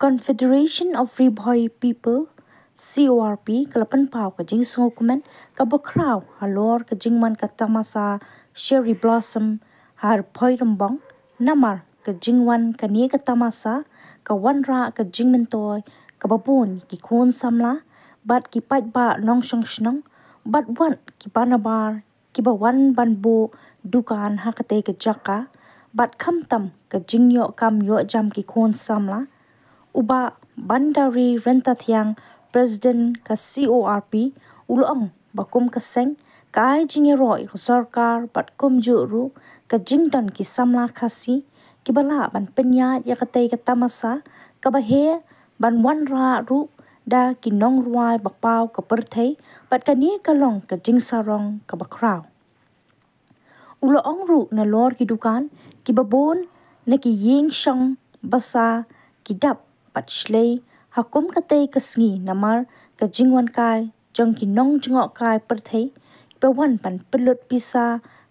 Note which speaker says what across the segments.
Speaker 1: Confederation of Riboy People CORP kalapan pau ka jing sungukumen ka bokraw halor ka jingman ka tamasa cherry blossom har poi rembong namar ka jingwan ka nie ka tamasa ka wanra ka jingmentoy ka babun ki kun samla bat ki pat ba nong shong shnong bat wan ki panabar ki bawan banbo dukan hakate ka jaka bat kamtam ka jingyo kam yo jam ki kun samla uba bandari rentathyang President ka CORP ulong bakum kaseng ka ay jingero ik sarkar bat kumjuru ka jingdan ki samla kasi ki bala ban penya ya katay ka tamasa ka bahe ban wanra ru da ki nong ruai bakpau ka perthai bat kani kalong ka jingsarong ka bakraw ulong ru na lor ki dukan ki babon na ki ying shang basa ki dap pat shlei hakum katay kasngi namar ka jingwan kai jong ki nong jingok kai perthai bawan pan pelut pisa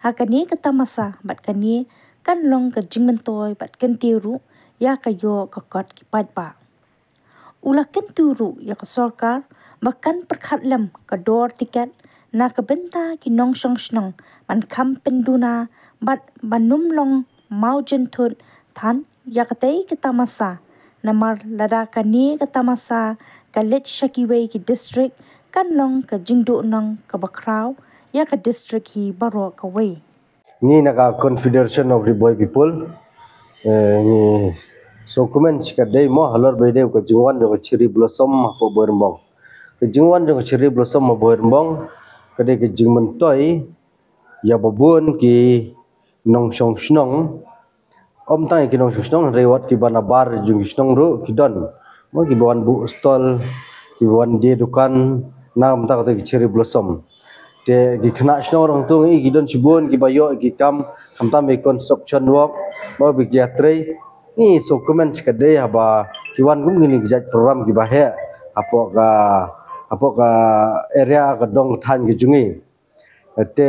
Speaker 1: hakani ka tamasa bat kani kan long ka jingmentoy bat kentiru ya kayo ka kot ki pat ba ula kenturu ya ka sarkar makan perkhatlam ka dor tiket na ka benta ki nong shong shnong man kam penduna bat banum long mau jentut than ya katay ka tamasa namar lada kani ka tamasa ka let shakiway ki district kan long ka jingdu nong ka bakraw ya ka district hi baro ka way
Speaker 2: ni naka Confederation of Riboy People ni so comment sikadai mo halor bede ka jingwan jo cherry blossom po berembong ka jingwan jo cherry blossom mo berembong kade ka jingman toy ya babun ki nong shong shnong om tang ki nong shnong rewat ki banabar jung shnong ru ki don mo ki bawan bu stall ki bawan dia dukan nam ta ki cherry blossom te ki khna shnong rong tung ki don chibun ki bayo ki kam samtam e construction work mo bi yatre ni so comment skade haba ki wan gum ni ki program ki bahe apo ka area ka dong than ki jungi te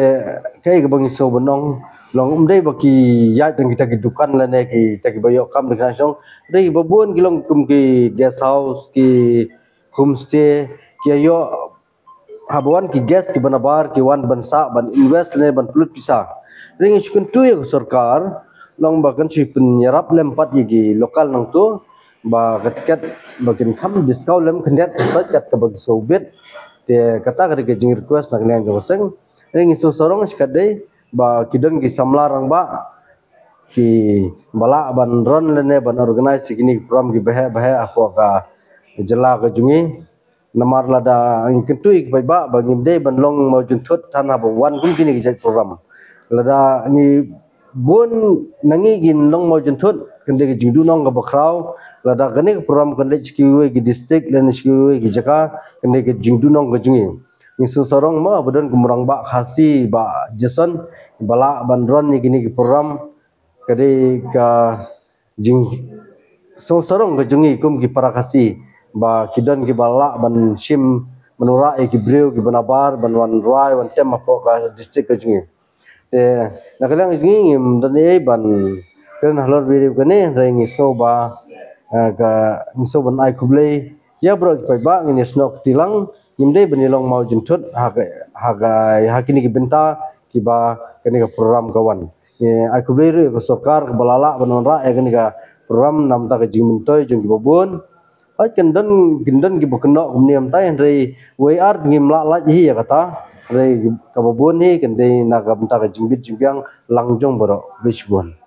Speaker 2: kai ka bangi so bonong long dei baki ya tang kita ki dukan la ne ki ta ki bayo kam dekna song dei babun ki long kum ki guest house ki homestay ki ayo habuan ki guest ki banabar ki wan bansa ban invest ne ban plut pisa ring skun tu ya sarkar long bakan si penyerap lempat ki lokal nang tu ba ketiket bakin kam discount lem kendet sakat ka bagi sobet te kata ka jing request nak ne jo seng ring isu sorong skadai ba kidon ki samla rang ba ki bala ban ron lene ban organize kini program ki bahe apo ka jela ka jungi namar lada ingkentui ki ba ngimde ban long mau juntut tanah bwan kum kini ki program lada ni bon nangi gin long mau juntut kende ki jingdu nong ka bakraw lada kene program kende ki we ki district len ki we ki jaka kende ki jingdu nong ka jungi isu sorong ma bodon kumurang ba khasi ba jason bala bandron ni gini ki program kade ka jing so sorong ka jungi kum ki para khasi ba kidon ki bala ban shim menura e ki breu ki banabar ban wan rai wan tem apo ka district ka jungi te nakalang jungi ngim dan e ban kan halor video kane reng iso ba ka iso ban ai kublei ya bro ki ba ngin snok tilang imde benilong mau juntut hakini ki benta ki ba kini ka program kawan aku beli ko sarkar balala banonra kini ka program nam ta ka jingmentoy jung ki babun ai kendan ki bukno umniam ta rei we art ngimla la hi ya kata rei ka babun ni kende na ka benta ka jingbit jimbyang langjong baro bishbon